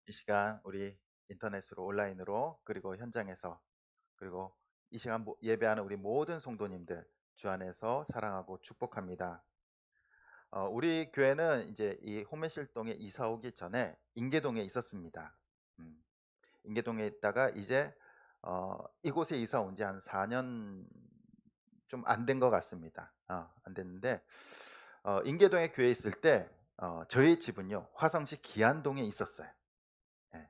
이 시간 우리 인터넷으로 온라인으로 그리고 현장에서 그리고 이 시간 예배하는 우리 모든 성도님들 주 안에서 사랑하고 축복합니다. 우리 교회는 이제 이 호메실동에 이사 오기 전에 인계동에 있었습니다. 음, 인계동에 있다가 이제 이곳에 이사 온 지 한 4년 좀 안 된 것 같습니다. 안 됐는데 인계동에 교회 있을 때 저희 집은요 화성시 기안동에 있었어요. 예.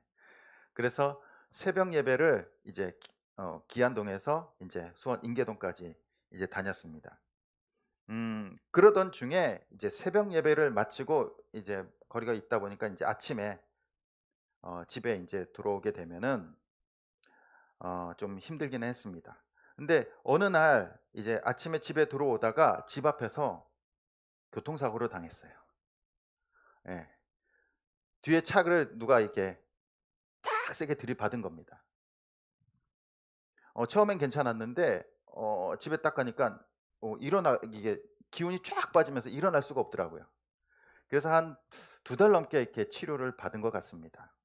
그래서 새벽 예배를 이제 기안동에서 이제 수원 인계동까지 이제 다녔습니다. 그러던 중에 이제 새벽 예배를 마치고 이제 거리가 있다 보니까 이제 아침에 집에 이제 들어오게 되면은 좀 힘들기는 했습니다. 근데 어느 날 이제 아침에 집에 들어오다가 집 앞에서 교통사고를 당했어요. 예. 뒤에 차를 누가 이렇게 딱 세게 들이받은 겁니다. 처음엔 괜찮았는데 집에 딱 가니까 이게 기운이 쫙 빠지면서 일어날 수가 없더라고요. 그래서 한 2달 넘게 이렇게 치료를 받은 것 같습니다.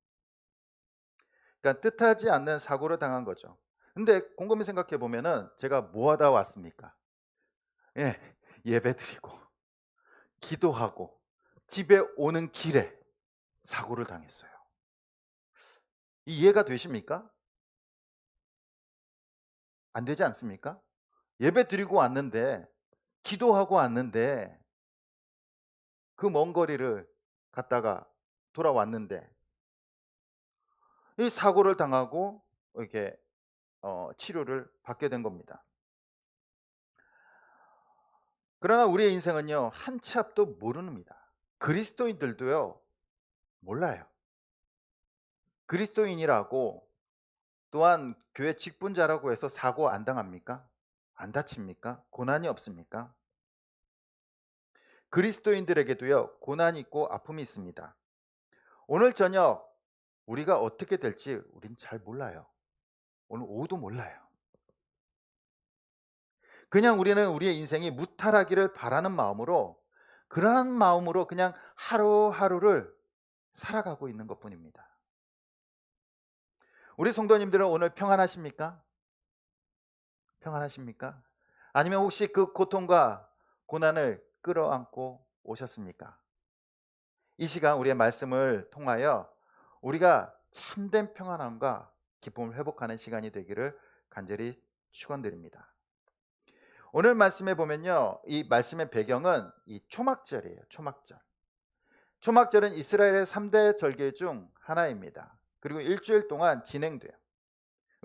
그러니까 뜻하지 않는 사고를 당한 거죠. 근데 곰곰이 생각해 보면은 제가 뭐 하다 왔습니까? 예. 예배드리고 기도하고 집에 오는 길에 사고를 당했어요. 이해가 되십니까? 안 되지 않습니까? 예배드리고 왔는데 기도하고 왔는데 그 먼 거리를 갔다가 돌아왔는데 이 사고를 당하고 이렇게 치료를 받게 된 겁니다. 그러나 우리의 인생은요 한 치 앞도 모릅니다. 그리스도인들도요 몰라요. 그리스도인이라고 또한 교회 직분자라고 해서 사고 안 당합니까? 안 다칩니까? 고난이 없습니까? 그리스도인들에게도요 고난이 있고 아픔이 있습니다. 오늘 저녁 우리가 어떻게 될지 우린 잘 몰라요. 오늘 오후도 몰라요. 그냥 우리는 우리의 인생이 무탈하기를 바라는 마음으로 그러한 마음으로 그냥 하루하루를 살아가고 있는 것뿐입니다. 우리 성도님들은 오늘 평안하십니까? 평안하십니까? 아니면 혹시 그 고통과 고난을 끌어안고 오셨습니까? 이 시간 우리의 말씀을 통하여 우리가 참된 평안함과 기쁨을 회복하는 시간이 되기를 간절히 축원드립니다. 오늘 말씀에 보면요, 이 말씀의 배경은 이 초막절이에요. 초막절. 초막절은 이스라엘의 3대 절기 중 하나입니다. 그리고 일주일 동안 진행돼요.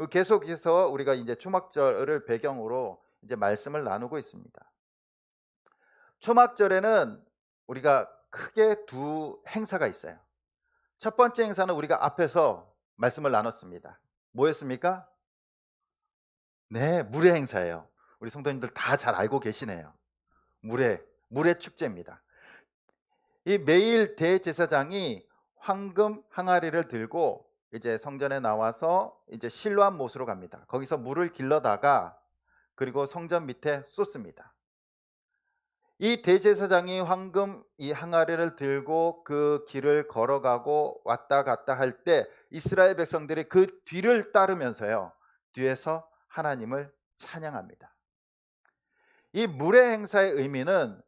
계속해서 우리가 이제 초막절을 배경으로 이제 말씀을 나누고 있습니다. 초막절에는 우리가 크게 두 행사가 있어요. 첫 번째 행사는 우리가 앞에서 말씀을 나눴습니다. 뭐였습니까? 네, 물의 행사예요. 우리 성도님들 다 잘 알고 계시네요. 물의 축제입니다. 이 매일 대제사장이 황금 항아리를 들고 이제 성전에 나와서 이제 실로암 못으로 갑니다. 거기서 물을 길러다가 그리고 성전 밑에 쏟습니다. 이 대제사장이 황금 이 항아리를 들고 그 길을 걸어가고 왔다 갔다 할 때 이스라엘 백성들이 그 뒤를 따르면서요 뒤에서 하나님을 찬양합니다. 이 물의 행사의 의미는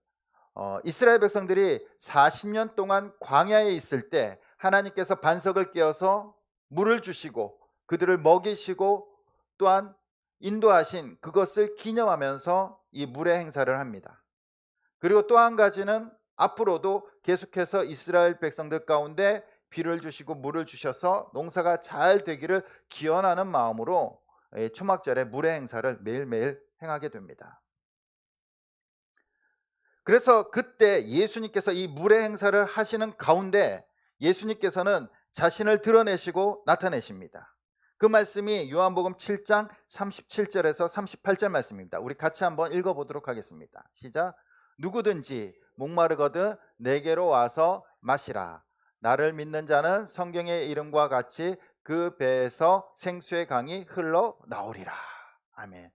이스라엘 백성들이 40년 동안 광야에 있을 때 하나님께서 반석을 깨어서 물을 주시고 그들을 먹이시고 또한 인도하신 그것을 기념하면서 이 물의 행사를 합니다. 그리고 또 한 가지는 앞으로도 계속해서 이스라엘 백성들 가운데 비를 주시고 물을 주셔서 농사가 잘 되기를 기원하는 마음으로 초막절에 물의 행사를 매일매일 행하게 됩니다. 그래서 그때 예수님께서 이 물의 행사를 하시는 가운데 예수님께서는 자신을 드러내시고 나타내십니다. 그 말씀이 요한복음 7장 37절에서 38절 말씀입니다. 우리 같이 한번 읽어보도록 하겠습니다. 시작. 누구든지 목마르거든 내게로 와서 마시라. 나를 믿는 자는 성경의 이름과 같이 그 배에서 생수의 강이 흘러 나오리라. 아멘.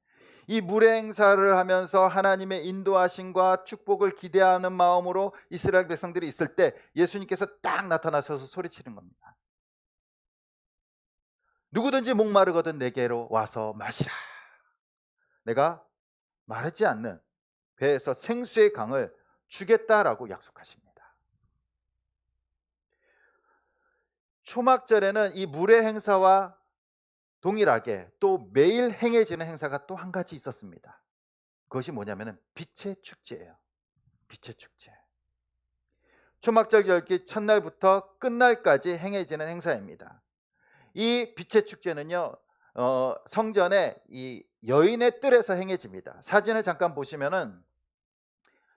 이 물의 행사를 하면서 하나님의 인도하심과 축복을 기대하는 마음으로 이스라엘 백성들이 있을 때 예수님께서 딱 나타나셔서 소리치는 겁니다. 누구든지 목마르거든 내게로 와서 마시라. 내가 마르지 않는 배에서 생수의 강을 주겠다라고 약속하십니다. 초막절에는 이 물의 행사와 동일하게 또 매일 행해지는 행사가 또 한 가지 있었습니다. 그것이 뭐냐면 빛의 축제예요. 빛의 축제. 초막절 열기 첫날부터 끝날까지 행해지는 행사입니다. 이 빛의 축제는요, 성전의 이 여인의 뜰에서 행해집니다. 사진을 잠깐 보시면은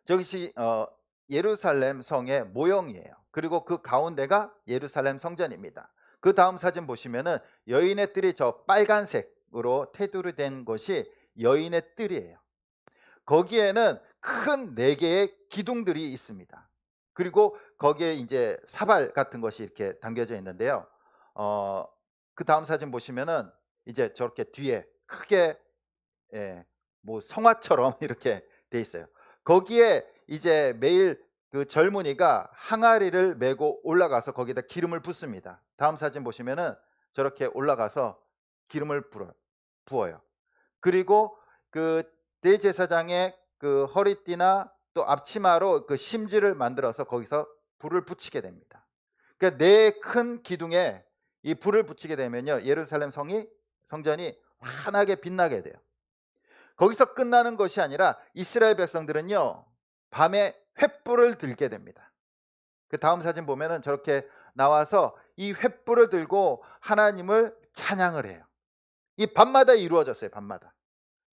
저것이 예루살렘 성의 모형이에요. 그리고 그 가운데가 예루살렘 성전입니다. 그 다음 사진 보시면은 여인의 뜰이 저 빨간색으로 테두리 된 것이 여인의 뜰이에요. 거기에는 큰 4개의 기둥들이 있습니다. 그리고 거기에 이제 사발 같은 것이 이렇게 당겨져 있는데요. 그 다음 사진 보시면은 이제 저렇게 뒤에 크게, 예, 뭐 성화처럼 이렇게 돼 있어요. 거기에 이제 매일 그 젊은이가 항아리를 메고 올라가서 거기다 기름을 붓습니다. 다음 사진 보시면은 저렇게 올라가서 기름을 부어요. 그리고 그 대제사장의 그 허리띠나 또 앞치마로 그 심지를 만들어서 거기서 불을 붙이게 됩니다. 그러니까 4큰 기둥에 이 불을 붙이게 되면요, 예루살렘 성전이 환하게 빛나게 돼요. 거기서 끝나는 것이 아니라 이스라엘 백성들은요, 밤에 횃불을 들게 됩니다. 그 다음 사진 보면은 저렇게 나와서 이 횃불을 들고 하나님을 찬양을 해요. 이 밤마다 이루어졌어요. 밤마다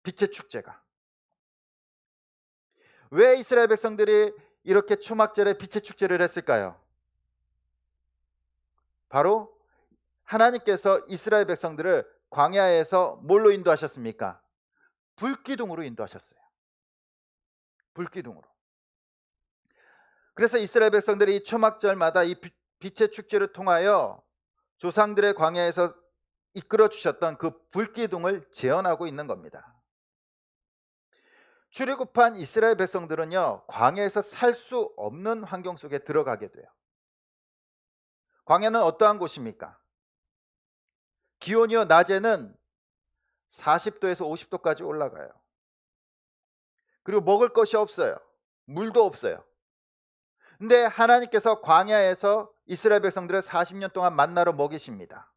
빛의 축제가. 왜 이스라엘 백성들이 이렇게 초막절에 빛의 축제를 했을까요? 바로 하나님께서 이스라엘 백성들을 광야에서 뭘로 인도하셨습니까? 불기둥으로 인도하셨어요. 불기둥으로. 그래서 이스라엘 백성들이 이 초막절마다 이 빛의 축제를 통하여 조상들의 광야에서 이끌어 주셨던 그 불기둥을 재현하고 있는 겁니다. 출애굽한 이스라엘 백성들은요, 광야에서 살 수 없는 환경 속에 들어가게 돼요. 광야는 어떠한 곳입니까? 기온이요, 낮에는 40도에서 50도까지 올라가요. 그리고 먹을 것이 없어요. 물도 없어요. 근데 하나님께서 광야에서 이스라엘 백성들을 40년 동안 만나로 먹이십니다.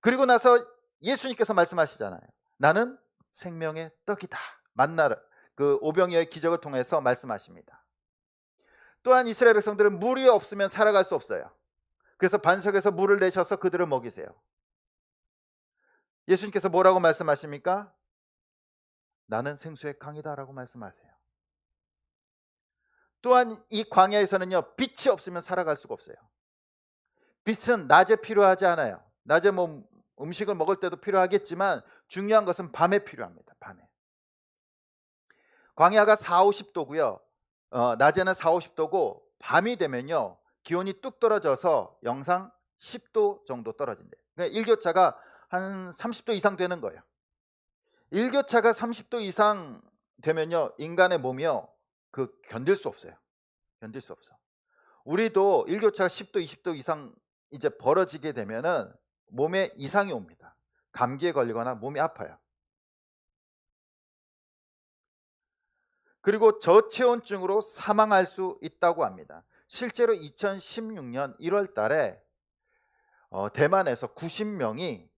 그리고 나서 예수님께서 말씀하시잖아요. 나는 생명의 떡이다. 만나를, 그 오병이어의 기적을 통해서 말씀하십니다. 또한 이스라엘 백성들은 물이 없으면 살아갈 수 없어요. 그래서 반석에서 물을 내셔서 그들을 먹이세요. 예수님께서 뭐라고 말씀하십니까? 나는 생수의 강이다라고 말씀하세요. 또한 이 광야에서는요, 빛이 없으면 살아갈 수가 없어요. 빛은 낮에 필요하지 않아요. 낮에 뭐 음식을 먹을 때도 필요하겠지만 중요한 것은 밤에 필요합니다. 밤에. 광야가 4, 50도고요. 낮에는 4, 50도고 밤이 되면요, 기온이 뚝 떨어져서 영상 10도 정도 떨어진대요. 그러니까 일교차가 한 30도 이상 되는 거예요. 일교차가 30도 이상 되면요, 인간의 몸이요, 그 견딜 수 없어요. 견딜 수 없어. 우리도 일교차가 10도, 20도 이상 이제 벌어지게 되면은 몸에 이상이 옵니다. 감기에 걸리거나 몸이 아파요. 그리고 저체온증으로 사망할 수 있다고 합니다. 실제로 2016년 1월 달에 대만에서 90명이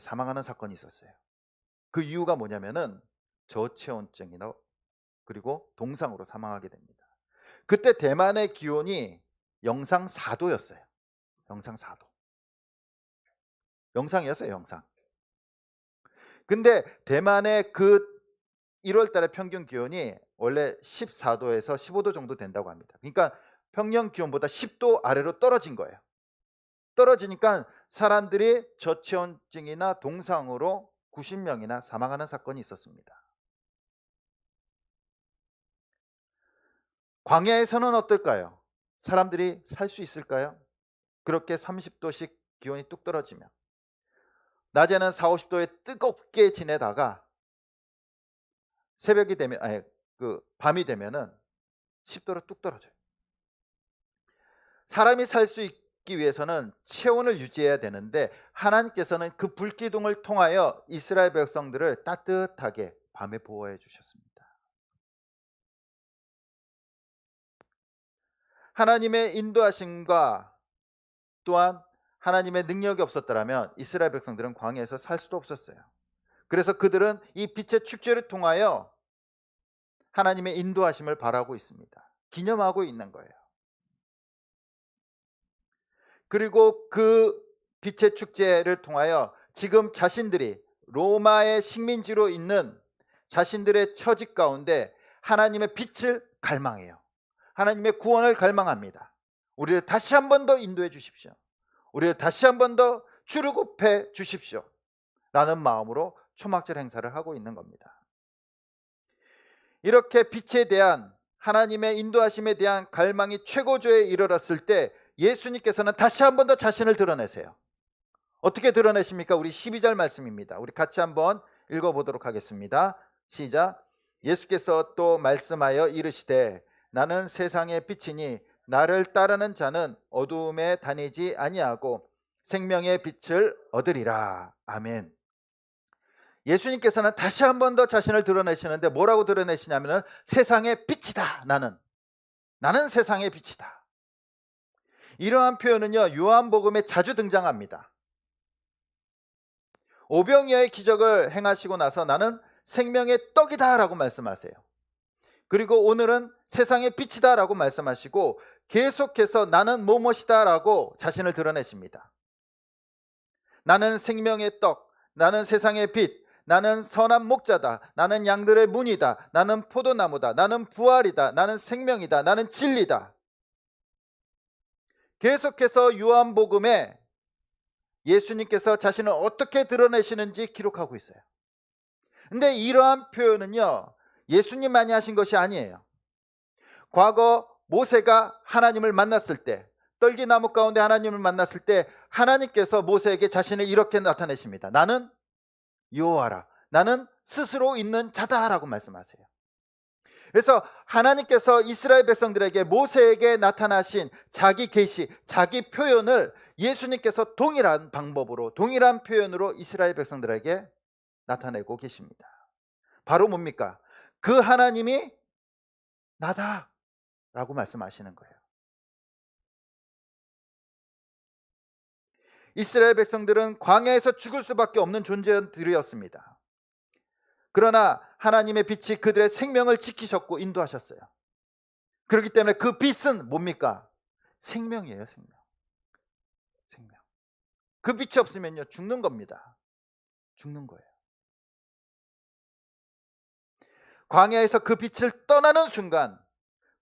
사망하는 사건이 있었어요. 그 이유가 뭐냐면은 저체온증이나 그리고 동상으로 사망하게 됩니다. 그때 대만의 기온이 영상 4도였어요. 영상 4도. 영상이었어요, 영상. 근데 대만의 그 1월 달에 평균 기온이 원래 14도에서 15도 정도 된다고 합니다. 그러니까 평년 기온보다 10도 아래로 떨어진 거예요. 떨어지니까 사람들이 저체온증이나 동상으로 90명이나 사망하는 사건이 있었습니다. 광야에서는 어떨까요? 사람들이 살 수 있을까요? 그렇게 30도씩 기온이 뚝 떨어지면. 낮에는 4, 50도에 뜨겁게 지내다가 새벽이 되면, 밤이 되면은 10도로 뚝 떨어져요. 사람이 살 수 있기 위해서는 체온을 유지해야 되는데 하나님께서는 그 불기둥을 통하여 이스라엘 백성들을 따뜻하게 밤에 보호해 주셨습니다. 하나님의 인도하심과 또한 하나님의 능력이 없었더라면 이스라엘 백성들은 광야에서 살 수도 없었어요. 그래서 그들은 이 빛의 축제를 통하여 하나님의 인도하심을 바라고 있습니다. 기념하고 있는 거예요. 그리고 그 빛의 축제를 통하여 지금 자신들이 로마의 식민지로 있는 자신들의 처지 가운데 하나님의 빛을 갈망해요. 하나님의 구원을 갈망합니다. 우리를 다시 한 번 더 인도해 주십시오. 우리를 다시 한 번 더 출애굽해 주십시오. 라는 마음으로 초막절 행사를 하고 있는 겁니다. 이렇게 빛에 대한 하나님의 인도하심에 대한 갈망이 최고조에 이르렀을 때 예수님께서는 다시 한 번 더 자신을 드러내세요. 어떻게 드러내십니까? 우리 12절 말씀입니다. 우리 같이 한번 읽어보도록 하겠습니다. 시작. 예수께서 또 말씀하여 이르시되 나는 세상의 빛이니 나를 따르는 자는 어두움에 다니지 아니하고 생명의 빛을 얻으리라. 아멘. 예수님께서는 다시 한 번 더 자신을 드러내시는데 뭐라고 드러내시냐면 세상의 빛이다. 나는 세상의 빛이다. 이러한 표현은요 요한복음에 자주 등장합니다. 오병이어의 기적을 행하시고 나서 나는 생명의 떡이다 라고 말씀하세요. 그리고 오늘은 세상의 빛이다 라고 말씀하시고 계속해서 나는 무엇이다 라고 자신을 드러내십니다. 나는 생명의 떡, 나는 세상의 빛, 나는 선한 목자다, 나는 양들의 문이다, 나는 포도나무다, 나는 부활이다, 나는 생명이다, 나는 진리다. 계속해서 요한복음에 예수님께서 자신을 어떻게 드러내시는지 기록하고 있어요. 근데 이러한 표현은요 예수님만이 하신 것이 아니에요. 과거 모세가 하나님을 만났을 때, 떨기나무 가운데 하나님을 만났을 때 하나님께서 모세에게 자신을 이렇게 나타내십니다. 나는 여호와라, 나는 스스로 있는 자다라고 말씀하세요. 그래서 하나님께서 이스라엘 백성들에게 모세에게 나타나신 자기 계시, 자기 표현을 예수님께서 동일한 방법으로, 동일한 표현으로 이스라엘 백성들에게 나타내고 계십니다. 바로 뭡니까? 그 하나님이 나다 라고 말씀하시는 거예요. 이스라엘 백성들은 광야에서 죽을 수밖에 없는 존재들이었습니다. 그러나 하나님의 빛이 그들의 생명을 지키셨고 인도하셨어요. 그렇기 때문에 그 빛은 뭡니까? 생명이에요. 생명. 그 빛이 없으면요 죽는 겁니다. 죽는 거예요. 광야에서 그 빛을 떠나는 순간,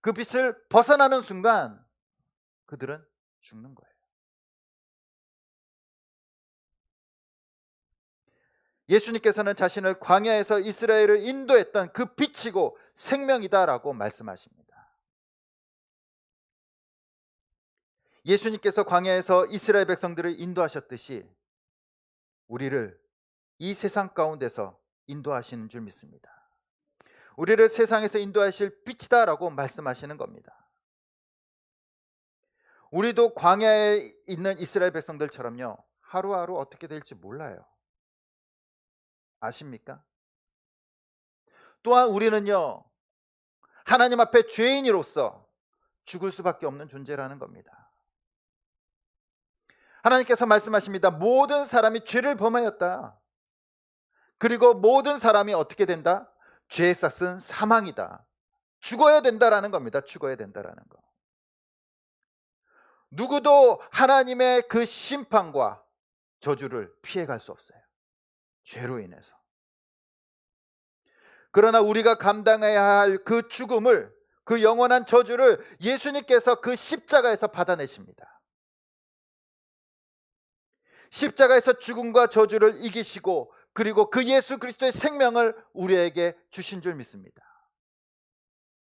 그 빛을 벗어나는 순간 그들은 죽는 거예요. 예수님께서는 자신을 광야에서 이스라엘을 인도했던 그 빛이고 생명이다라고 말씀하십니다. 예수님께서 광야에서 이스라엘 백성들을 인도하셨듯이 우리를 이 세상 가운데서 인도하시는 줄 믿습니다. 우리를 세상에서 인도하실 빛이다라고 말씀하시는 겁니다. 우리도 광야에 있는 이스라엘 백성들처럼요 하루하루 어떻게 될지 몰라요. 아십니까? 또한 우리는요 하나님 앞에 죄인으로서 죽을 수밖에 없는 존재라는 겁니다. 하나님께서 말씀하십니다. 모든 사람이 죄를 범하였다. 그리고 모든 사람이 어떻게 된다? 죄의 삭은 사망이다. 죽어야 된다라는 겁니다. 죽어야 된다라는 거. 누구도 하나님의 그 심판과 저주를 피해갈 수 없어요. 죄로 인해서. 그러나 우리가 감당해야 할 그 죽음을, 그 영원한 저주를 예수님께서 그 십자가에서 받아내십니다. 십자가에서 죽음과 저주를 이기시고 그리고 그 예수 그리스도의 생명을 우리에게 주신 줄 믿습니다.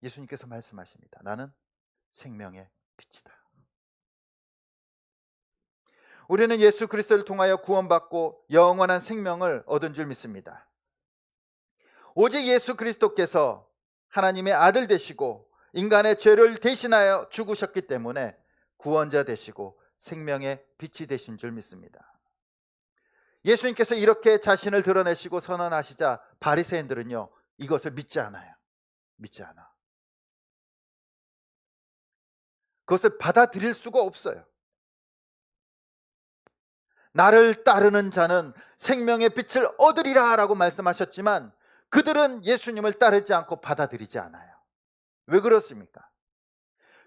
예수님께서 말씀하십니다. 나는 생명의 빛이다. 우리는 예수 그리스도를 통하여 구원받고 영원한 생명을 얻은 줄 믿습니다. 오직 예수 그리스도께서 하나님의 아들 되시고 인간의 죄를 대신하여 죽으셨기 때문에 구원자 되시고 생명의 빛이 되신 줄 믿습니다. 예수님께서 이렇게 자신을 드러내시고 선언하시자 바리새인들은요, 이것을 믿지 않아요. 믿지 않아. 그것을 받아들일 수가 없어요. 나를 따르는 자는 생명의 빛을 얻으리라 라고 말씀하셨지만 그들은 예수님을 따르지 않고 받아들이지 않아요. 왜 그렇습니까?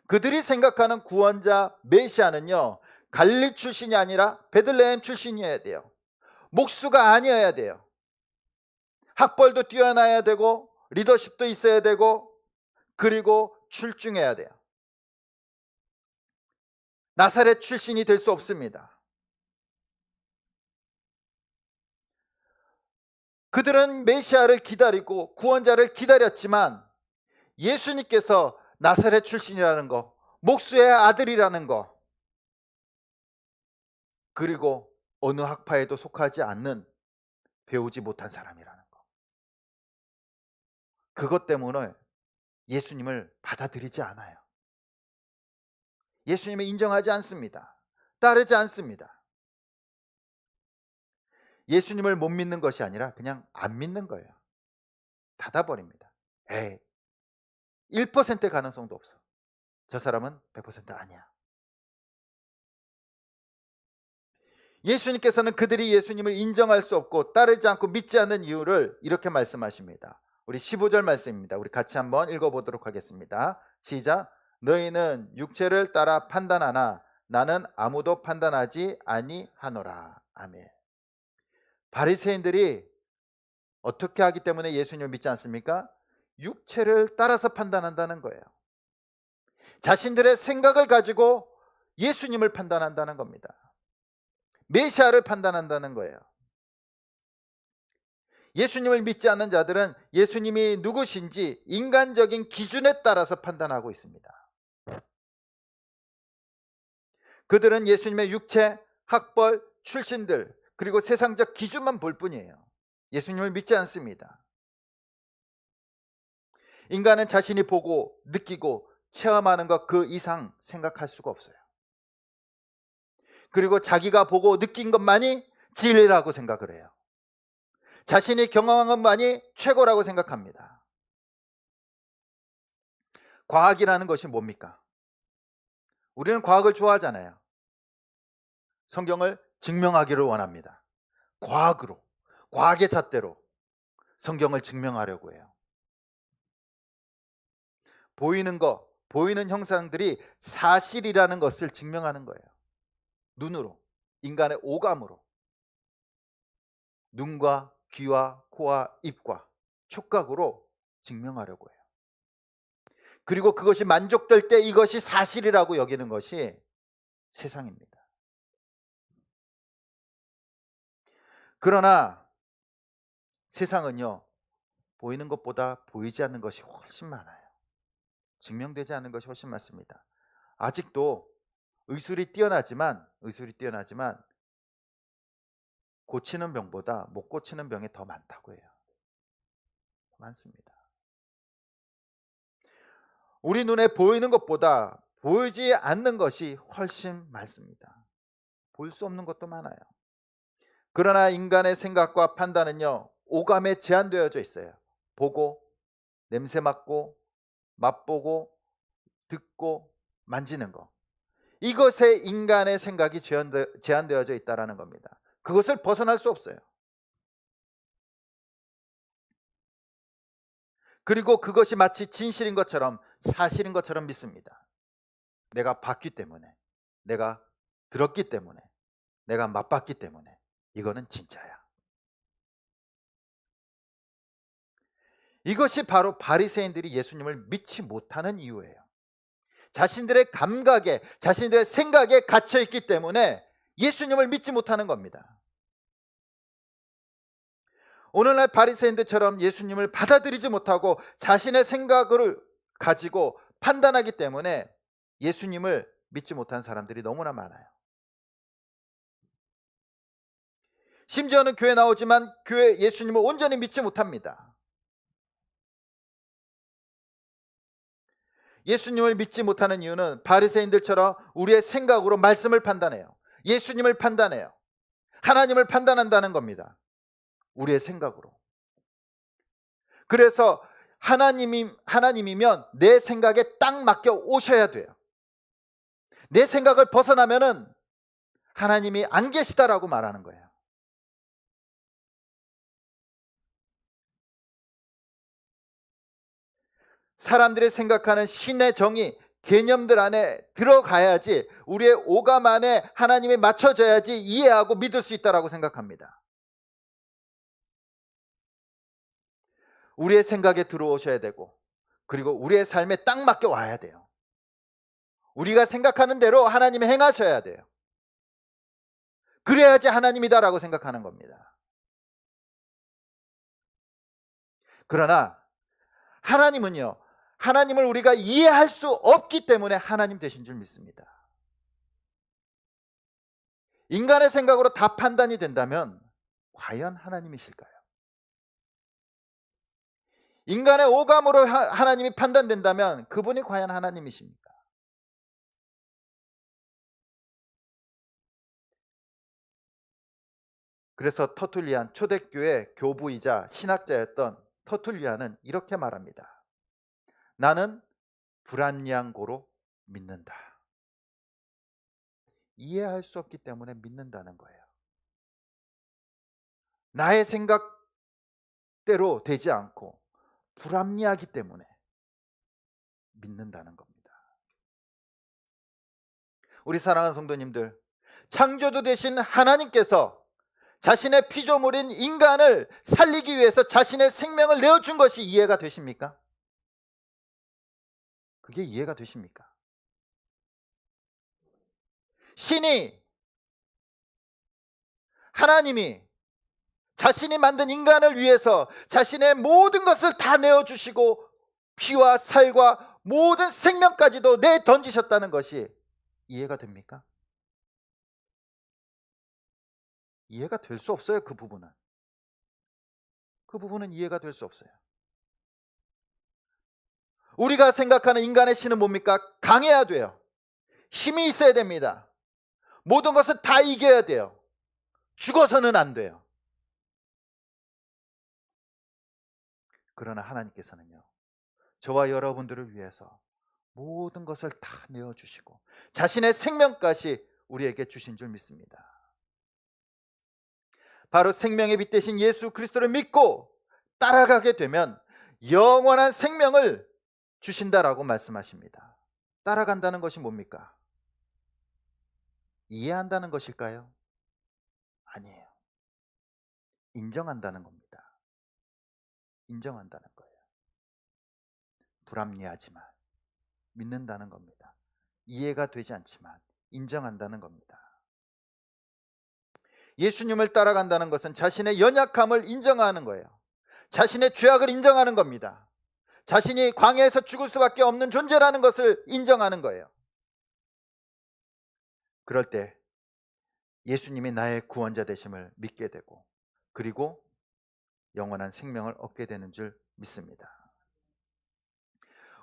그들이 생각하는 구원자 메시아는요, 갈릴리 출신이 아니라 베들레헴 출신이어야 돼요. 목수가 아니어야 돼요. 학벌도 뛰어나야 되고 리더십도 있어야 되고 그리고 출중해야 돼요. 나사렛 출신이 될 수 없습니다. 그들은 메시아를 기다리고 구원자를 기다렸지만 예수님께서 나사렛 출신이라는 거, 목수의 아들이라는 거, 그리고 어느 학파에도 속하지 않는 배우지 못한 사람이라는 거, 그것 때문에 예수님을 받아들이지 않아요. 예수님을 인정하지 않습니다. 따르지 않습니다. 예수님을 못 믿는 것이 아니라 그냥 안 믿는 거예요. 닫아버립니다. 1%의 가능성도 없어. 저 사람은 100% 아니야. 예수님께서는 그들이 예수님을 인정할 수 없고 따르지 않고 믿지 않는 이유를 이렇게 말씀하십니다. 우리 15절 말씀입니다. 우리 같이 한번 읽어보도록 하겠습니다. 시작. 너희는 육체를 따라 판단하나 나는 아무도 판단하지 아니하노라. 아멘. 바리새인들이 어떻게 하기 때문에 예수님을 믿지 않습니까? 육체를 따라서 판단한다는 거예요. 자신들의 생각을 가지고 예수님을 판단한다는 겁니다. 메시아를 판단한다는 거예요. 예수님을 믿지 않는 자들은 예수님이 누구신지 인간적인 기준에 따라서 판단하고 있습니다. 그들은 예수님의 육체, 학벌, 출신들, 그리고 세상적 기준만 볼 뿐이에요. 예수님을 믿지 않습니다. 인간은 자신이 보고 느끼고 체험하는 것 그 이상 생각할 수가 없어요. 그리고 자기가 보고 느낀 것만이 진리라고 생각을 해요. 자신이 경험한 것만이 최고라고 생각합니다. 과학이라는 것이 뭡니까? 우리는 과학을 좋아하잖아요. 성경을 증명하기를 원합니다. 과학으로, 과학의 잣대로 성경을 증명하려고 해요. 보이는 것, 보이는 형상들이 사실이라는 것을 증명하는 거예요. 눈으로, 인간의 오감으로, 눈과 귀와 코와 입과 촉각으로 증명하려고 해요. 그리고 그것이 만족될 때 이것이 사실이라고 여기는 것이 세상입니다. 그러나 세상은요, 보이는 것보다 보이지 않는 것이 훨씬 많아요. 증명되지 않는 것이 훨씬 많습니다. 아직도 의술이 뛰어나지만 고치는 병보다 못 고치는 병이 더 많다고 해요. 많습니다. 우리 눈에 보이는 것보다 보이지 않는 것이 훨씬 많습니다. 볼 수 없는 것도 많아요. 그러나 인간의 생각과 판단은요, 오감에 제한되어져 있어요. 보고, 냄새 맡고, 맛보고, 듣고, 만지는 거. 이것에 인간의 생각이 제한되어져 있다는 겁니다. 그것을 벗어날 수 없어요. 그리고 그것이 마치 진실인 것처럼, 사실인 것처럼 믿습니다. 내가 봤기 때문에, 내가 들었기 때문에, 내가 맛봤기 때문에 이거는 진짜야. 이것이 바로 바리새인들이 예수님을 믿지 못하는 이유예요. 자신들의 감각에, 자신들의 생각에 갇혀 있기 때문에 예수님을 믿지 못하는 겁니다. 오늘날 바리새인들처럼 예수님을 받아들이지 못하고 자신의 생각을 가지고 판단하기 때문에 예수님을 믿지 못한 사람들이 너무나 많아요. 심지어는 교회 나오지만 교회 예수님을 온전히 믿지 못합니다. 예수님을 믿지 못하는 이유는 바리새인들처럼 우리의 생각으로 말씀을 판단해요. 예수님을 판단해요. 하나님을 판단한다는 겁니다. 우리의 생각으로. 그래서 하나님이면 내 생각에 딱 맡겨 오셔야 돼요. 내 생각을 벗어나면은 하나님이 안 계시다라고 말하는 거예요. 사람들이 생각하는 신의 정의, 개념들 안에 들어가야지, 우리의 오감 안에 하나님이 맞춰져야지 이해하고 믿을 수 있다라고 생각합니다. 우리의 생각에 들어오셔야 되고, 그리고 우리의 삶에 딱 맡겨 와야 돼요. 우리가 생각하는 대로 하나님이 행하셔야 돼요. 그래야지 하나님이다라고 생각하는 겁니다. 그러나 하나님은요, 하나님을 우리가 이해할 수 없기 때문에 하나님 되신 줄 믿습니다. 인간의 생각으로 다 판단이 된다면 과연 하나님이실까요? 인간의 오감으로 하나님이 판단된다면 그분이 과연 하나님이십니까? 그래서 터툴리안, 초대교회 교부이자 신학자였던 터툴리안은 이렇게 말합니다. 나는 불합리한 고로 믿는다. 이해할 수 없기 때문에 믿는다는 거예요. 나의 생각대로 되지 않고 불합리하기 때문에 믿는다는 겁니다. 우리 사랑하는 성도님들, 창조주 되신 하나님께서 자신의 피조물인 인간을 살리기 위해서 자신의 생명을 내어준 것이 이해가 되십니까? 그게 이해가 되십니까? 하나님이 자신이 만든 인간을 위해서 자신의 모든 것을 다 내어주시고 피와 살과 모든 생명까지도 내던지셨다는 것이 이해가 됩니까? 이해가 될 수 없어요. 그 부분은 이해가 될 수 없어요. 우리가 생각하는 인간의 신은 뭡니까? 강해야 돼요. 힘이 있어야 됩니다. 모든 것을 다 이겨야 돼요. 죽어서는 안 돼요. 그러나 하나님께서는요, 저와 여러분들을 위해서 모든 것을 다 내어주시고 자신의 생명까지 우리에게 주신 줄 믿습니다. 바로 생명의 빛 대신 예수 그리스도를 믿고 따라가게 되면 영원한 생명을 주신다라고 말씀하십니다. 따라간다는 것이 뭡니까? 이해한다는 것일까요? 아니에요. 인정한다는 겁니다. 인정한다는 거예요. 불합리하지만 믿는다는 겁니다. 이해가 되지 않지만 인정한다는 겁니다. 예수님을 따라간다는 것은 자신의 연약함을 인정하는 거예요. 자신의 죄악을 인정하는 겁니다. 자신이 광야에서 죽을 수밖에 없는 존재라는 것을 인정하는 거예요. 그럴 때 예수님이 나의 구원자 되심을 믿게 되고, 그리고 영원한 생명을 얻게 되는 줄 믿습니다.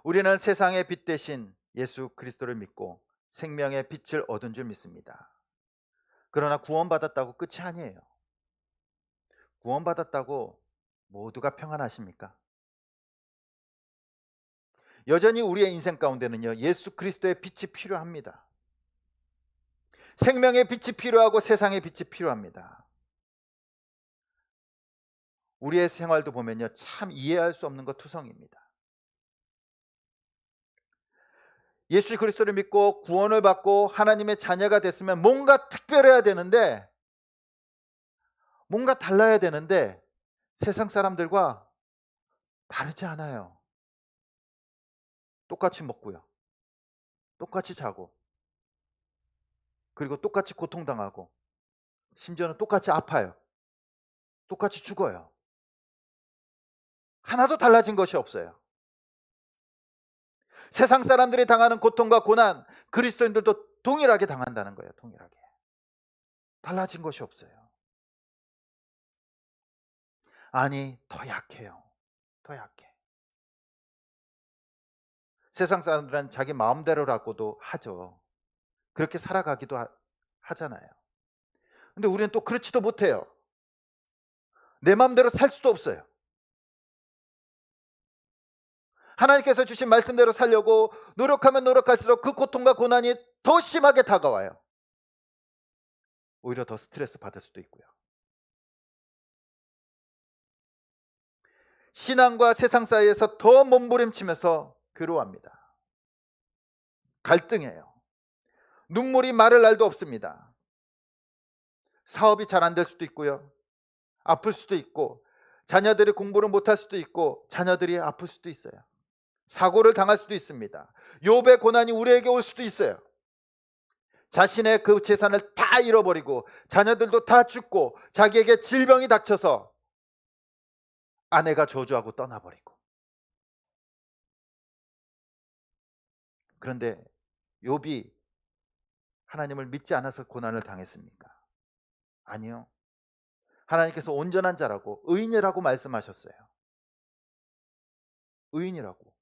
우리는 세상의 빛 대신 예수 그리스도를 믿고 생명의 빛을 얻은 줄 믿습니다. 그러나 구원받았다고 끝이 아니에요. 구원받았다고 모두가 평안하십니까? 여전히 우리의 인생 가운데는요, 예수 그리스도의 빛이 필요합니다. 생명의 빛이 필요하고 세상의 빛이 필요합니다. 우리의 생활도 보면요, 참 이해할 수 없는 것 투성입니다. 예수 그리스도를 믿고 구원을 받고 하나님의 자녀가 됐으면 뭔가 특별해야 되는데, 뭔가 달라야 되는데 세상 사람들과 다르지 않아요. 똑같이 먹고요, 똑같이 자고, 그리고 똑같이 고통당하고, 심지어는 똑같이 아파요. 똑같이 죽어요. 하나도 달라진 것이 없어요. 세상 사람들이 당하는 고통과 고난, 그리스도인들도 동일하게 당한다는 거예요. 동일하게. 달라진 것이 없어요. 아니, 더 약해요. 더 약해. 세상 사람들은 자기 마음대로라고도 하죠. 그렇게 살아가기도 하잖아요. 근데 우리는 또 그렇지도 못해요. 내 마음대로 살 수도 없어요. 하나님께서 주신 말씀대로 살려고 노력하면 노력할수록 그 고통과 고난이 더 심하게 다가와요. 오히려 더 스트레스 받을 수도 있고요. 신앙과 세상 사이에서 더 몸부림치면서 괴로워합니다. 갈등해요. 눈물이 마를 날도 없습니다. 사업이 잘 안 될 수도 있고요. 아플 수도 있고, 자녀들이 공부를 못할 수도 있고, 자녀들이 아플 수도 있어요. 사고를 당할 수도 있습니다. 욥의 고난이 우리에게 올 수도 있어요. 자신의 그 재산을 다 잃어버리고 자녀들도 다 죽고 자기에게 질병이 닥쳐서 아내가 저주하고 떠나버리고. 그런데 욥이 하나님을 믿지 않아서 고난을 당했습니까? 아니요. 하나님께서 온전한 자라고 의인이라고 말씀하셨어요. 의인이라고.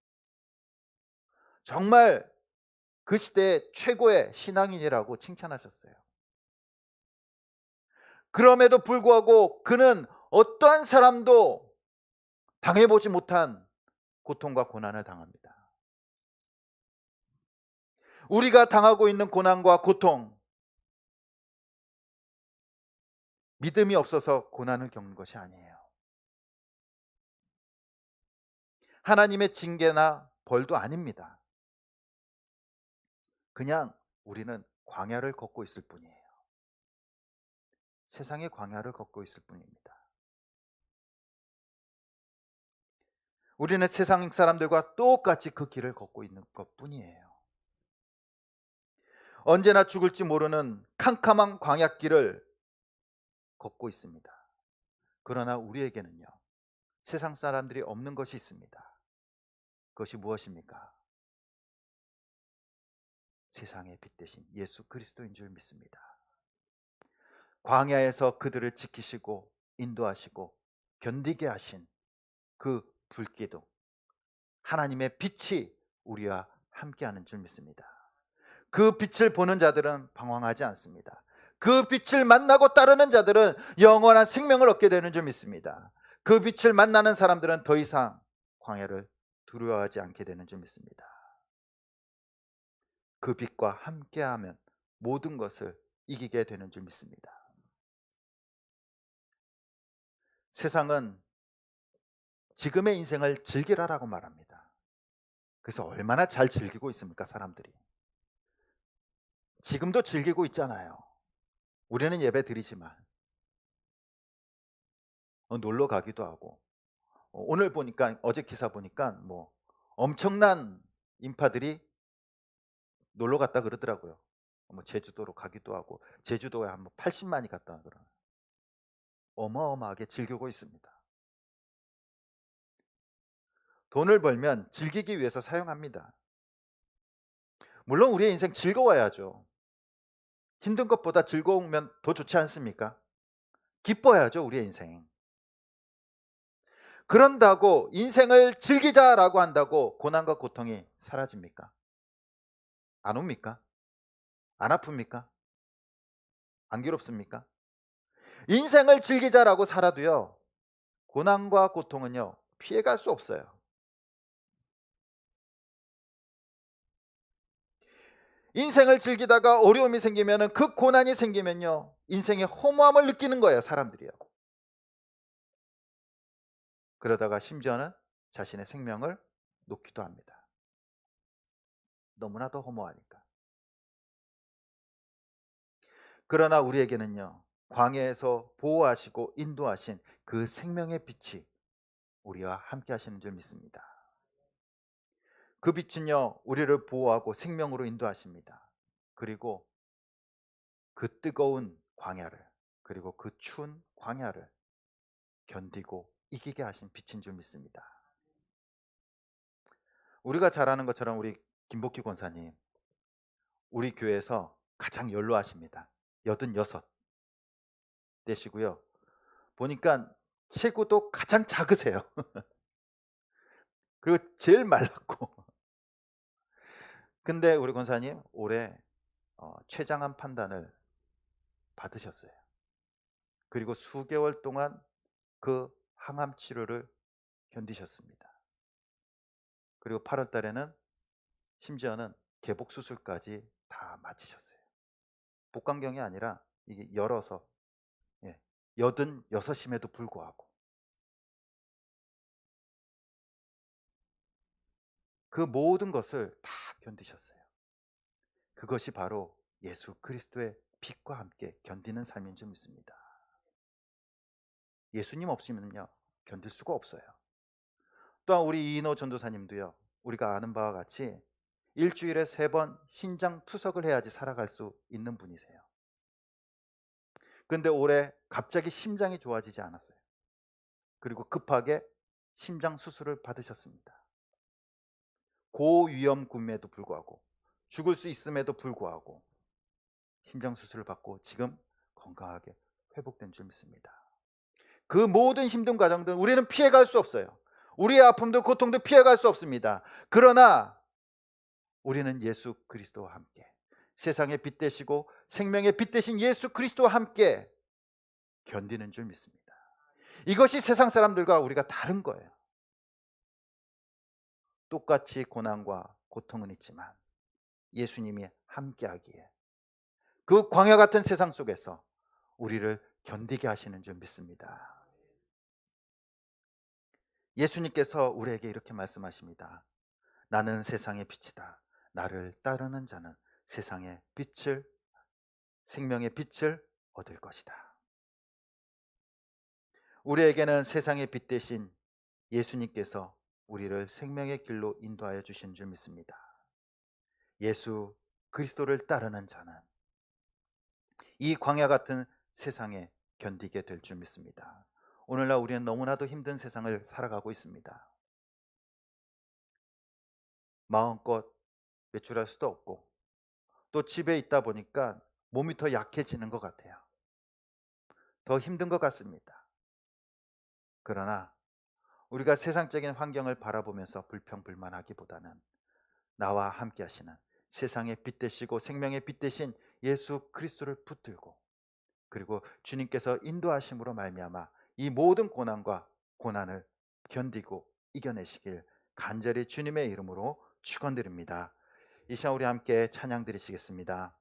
정말 그 시대의 최고의 신앙인이라고 칭찬하셨어요. 그럼에도 불구하고 그는 어떠한 사람도 당해보지 못한 고통과 고난을 당합니다. 우리가 당하고 있는 고난과 고통, 믿음이 없어서 고난을 겪는 것이 아니에요. 하나님의 징계나 벌도 아닙니다. 그냥 우리는 광야를 걷고 있을 뿐이에요. 세상의 광야를 걷고 있을 뿐입니다. 우리는 세상 사람들과 똑같이 그 길을 걷고 있는 것뿐이에요. 언제나 죽을지 모르는 캄캄한 광야길을 걷고 있습니다. 그러나 우리에게는요, 세상 사람들이 없는 것이 있습니다. 그것이 무엇입니까? 세상의 빛 대신 예수 그리스도인 줄 믿습니다. 광야에서 그들을 지키시고 인도하시고 견디게 하신 그 불기둥, 하나님의 빛이 우리와 함께하는 줄 믿습니다. 그 빛을 보는 자들은 방황하지 않습니다. 그 빛을 만나고 따르는 자들은 영원한 생명을 얻게 되는 줄 믿습니다. 그 빛을 만나는 사람들은 더 이상 광야를 두려워하지 않게 되는 줄 믿습니다. 그 빛과 함께하면 모든 것을 이기게 되는 줄 믿습니다. 세상은 지금의 인생을 즐기라라고 말합니다. 그래서 얼마나 잘 즐기고 있습니까, 사람들이? 지금도 즐기고 있잖아요. 우리는 예배 드리지만 놀러 가기도 하고, 오늘 보니까, 어제 기사 보니까 뭐 엄청난 인파들이 놀러 갔다 그러더라고요. 뭐 제주도로 가기도 하고, 제주도에 한 80만이 갔다 그러나 어마어마하게 즐기고 있습니다. 돈을 벌면 즐기기 위해서 사용합니다. 물론 우리의 인생 즐거워야죠. 힘든 것보다 즐거우면 더 좋지 않습니까? 기뻐야죠, 우리의 인생. 그런다고 인생을 즐기자라고 한다고 고난과 고통이 사라집니까? 안 옵니까? 안 아픕니까? 안 괴롭습니까? 인생을 즐기자라고 살아도요, 고난과 고통은요, 피해갈 수 없어요. 인생을 즐기다가 어려움이 생기면, 그 고난이 생기면요, 인생의 허무함을 느끼는 거예요, 사람들이요. 그러다가 심지어는 자신의 생명을 놓기도 합니다. 너무나도 허무하니까. 그러나 우리에게는요, 광야에서 보호하시고 인도하신 그 생명의 빛이 우리와 함께 하시는 줄 믿습니다. 그 빛은요, 우리를 보호하고 생명으로 인도하십니다. 그리고 그 뜨거운 광야를, 그리고 그 추운 광야를 견디고 이기게 하신 빛인 줄 믿습니다. 우리가 잘 아는 것처럼 우리 김복희 권사님, 우리 교회에서 가장 연로하십니다. 86 되시고요. 보니까 체구도 가장 작으세요. 그리고 제일 말랐고 근데 우리 권사님 올해 췌장암 판단을 받으셨어요. 그리고 수개월 동안 그 항암 치료를 견디셨습니다. 그리고 8월 달에는 심지어는 개복 수술까지 다 마치셨어요. 복강경이 아니라 이게 열어서, 86임에도 불구하고 그 모든 것을 다 견디셨어요. 그것이 바로 예수 그리스도의 빛과 함께 견디는 삶인 줄 믿습니다. 예수님 없이면요 견딜 수가 없어요. 또한 우리 이인호 전도사님도요, 우리가 아는 바와 같이 일주일에 3번 신장 투석을 해야지 살아갈 수 있는 분이세요. 근데 올해 갑자기 심장이 좋아지지 않았어요. 그리고 급하게 심장 수술을 받으셨습니다. 고위험군에도 불구하고, 죽을 수 있음에도 불구하고 심장 수술을 받고 지금 건강하게 회복된 줄 믿습니다. 그 모든 힘든 과정들 우리는 피해갈 수 없어요. 우리의 아픔도 고통도 피해갈 수 없습니다. 그러나 우리는 예수 그리스도와 함께, 세상의 빛 되시고 생명의 빛 되신 예수 그리스도와 함께 견디는 줄 믿습니다. 이것이 세상 사람들과 우리가 다른 거예요. 똑같이 고난과 고통은 있지만 예수님이 함께하기에 그 광야 같은 세상 속에서 우리를 견디게 하시는 줄 믿습니다. 예수님께서 우리에게 이렇게 말씀하십니다. 나는 세상의 빛이다. 나를 따르는 자는 세상의 빛을, 생명의 빛을 얻을 것이다. 우리에게는 세상의 빛 대신 예수님께서 우리를 생명의 길로 인도하여 주신 줄 믿습니다. 예수 그리스도를 따르는 자는 이 광야 같은 세상에 견디게 될 줄 믿습니다. 오늘날 우리는 너무나도 힘든 세상을 살아가고 있습니다. 마음껏 외출할 수도 없고 또 집에 있다 보니까 몸이 더 약해지는 것 같아요. 더 힘든 것 같습니다. 그러나 우리가 세상적인 환경을 바라보면서 불평불만하기보다는 나와 함께 하시는 세상의 빛 되시고 생명의 빛 되신 예수 그리스도를 붙들고, 그리고 주님께서 인도하심으로 말미암아 이 모든 고난과 고난을 견디고 이겨내시길 간절히 주님의 이름으로 축원드립니다. 이 시간 우리 함께 찬양 드리시겠습니다.